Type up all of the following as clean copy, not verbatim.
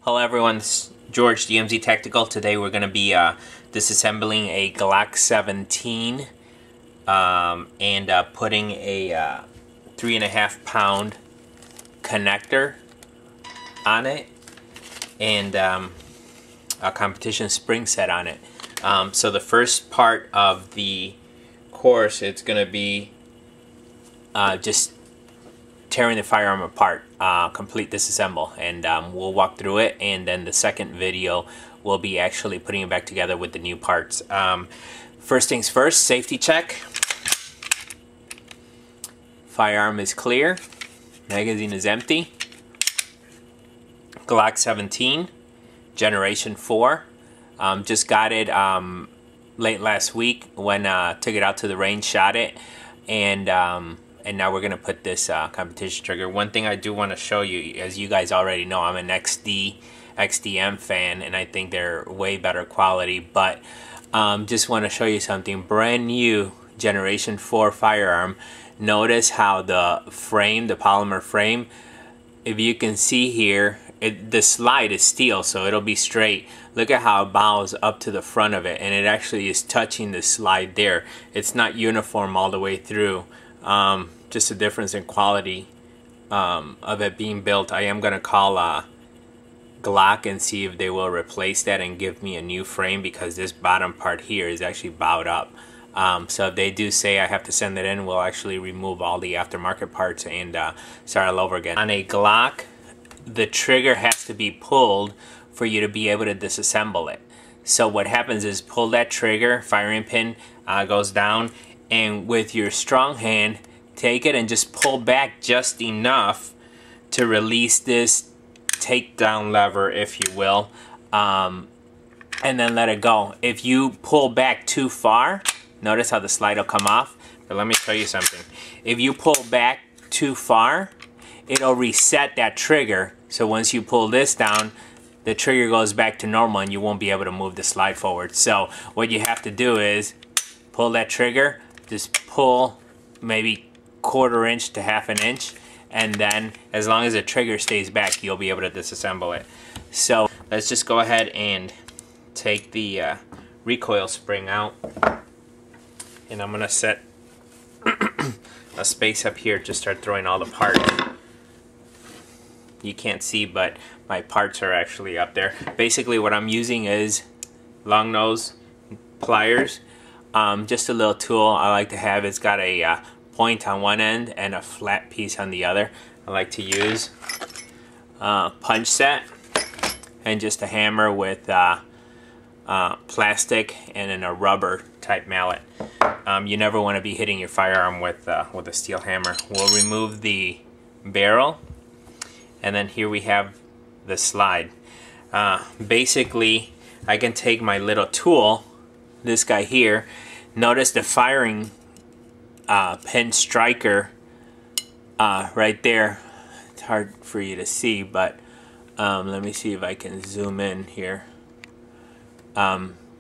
Hello everyone, this is George, DMZ Tactical. Today we're going to be disassembling a Glock 17 and putting a 3.5 pound connector on it and a competition spring set on it. So the first part of the course, it's going to be just tearing the firearm apart, complete disassemble, and we'll walk through it, and then the second video will be actually putting it back together with the new parts. First things first, safety check. Firearm is clear, magazine is empty. Glock 17, generation 4. Just got it late last week when took it out to the range, shot it, and now we're going to put this competition trigger. One thing I do want to show you, as you guys already know, I'm an XDM fan, and I think they're way better quality, but just want to show you something. Brand new Generation 4 firearm. Notice how the frame, the polymer frame, if you can see here, the slide is steel, so it'll be straight. Look at how it bows up to the front of it, and it actually is touching the slide there. It's not uniform all the way through. Just a difference in quality of it being built. I am going to call Glock and see if they will replace that and give me a new frame, because this bottom part here is actually bowed up. So if they do say I have to send it in, we'll actually remove all the aftermarket parts and start all over again. On a Glock, the trigger has to be pulled for you to be able to disassemble it. So what happens is, pull that trigger, firing pin goes down, and with your strong hand, take it and just pull back just enough to release this takedown lever, if you will, and then let it go. If you pull back too far, notice how the slide will come off. But let me show you something. If you pull back too far, it'll reset that trigger. So once you pull this down, the trigger goes back to normal and you won't be able to move the slide forward. So what you have to do is pull that trigger, just pull maybe 1/4 inch to 1/2 inch, and then as long as the trigger stays back, you'll be able to disassemble it. So let's just go ahead and take the recoil spring out, and I'm gonna set a space up here to start throwing all the parts. You can't see, but my parts are actually up there. Basically what I'm using is long nose pliers. Just a little tool I like to have. It's got a point on one end and a flat piece on the other. I like to use punch set and just a hammer with plastic and then a rubber type mallet. You never want to be hitting your firearm with a steel hammer. We'll remove the barrel, and then here we have the slide. Basically, I can take my little tool, this guy here. Notice the firing pin striker right there. It's hard for you to see, but let me see if I can zoom in here.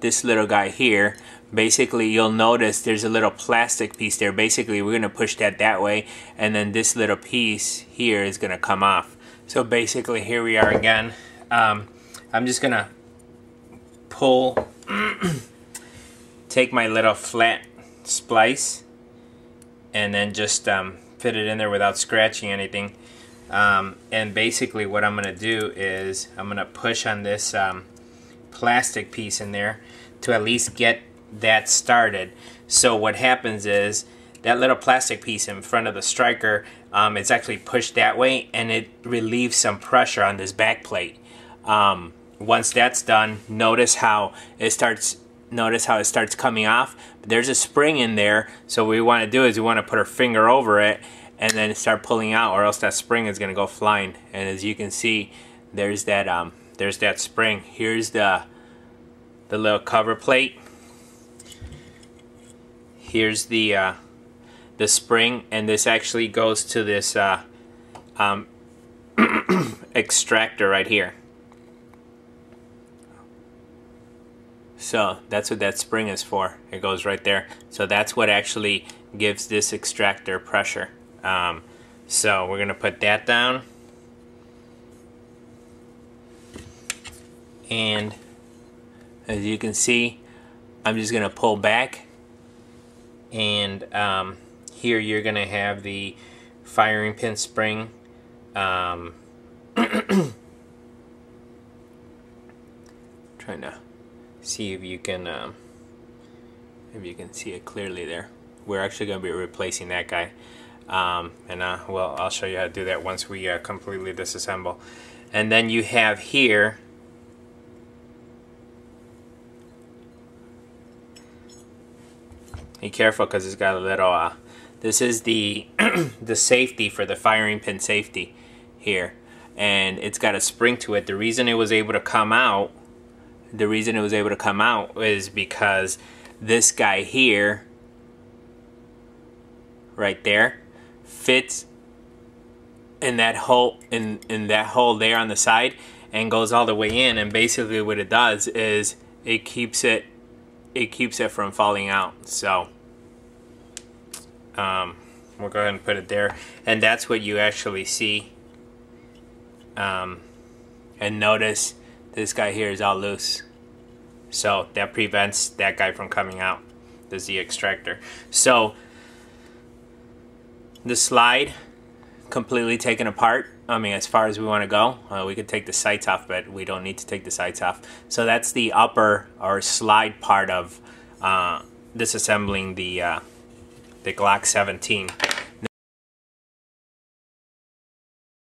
This little guy here, basically you'll notice there's a little plastic piece there. Basically we're going to push that way, and then this little piece here is going to come off. So basically here we are again. I'm just going to pull take my little flat splice and then just fit it in there without scratching anything. And basically what I'm going to do is I'm going to push on this plastic piece in there to at least get that started. So what happens is that little plastic piece in front of the striker, it's actually pushed that way, and it relieves some pressure on this back plate. Once that's done, notice how it starts coming off. There's a spring in there, so what we want to do is we want to put our finger over it and then start pulling out, or else that spring is going to go flying. And as you can see, there's that spring. Here's the little cover plate. Here's the spring, and this actually goes to this extractor right here. So that's what that spring is for. It goes right there. So that's what actually gives this extractor pressure. So we're going to put that down. And as you can see, I'm just gonna pull back, and here you're gonna have the firing pin spring. Trying to see if you can see it clearly there. We're actually going to be replacing that guy, well, I'll show you how to do that once we completely disassemble. And then you have here be careful because it's got a little this is the the safety for the firing pin safety here, and it's got a spring to it. The reason it was able to come out is because this guy here right there fits in that hole that hole there on the side and goes all the way in, and basically what it does is it keeps it from falling out. So we'll go ahead and put it there, and that's what you actually see. And notice this guy here is all loose, so that prevents that guy from coming out. This is the extractor. So the slide completely taken apart. I mean, as far as we want to go, we could take the sights off, but we don't need to take the sights off. So that's the upper or slide part of disassembling the Glock 17.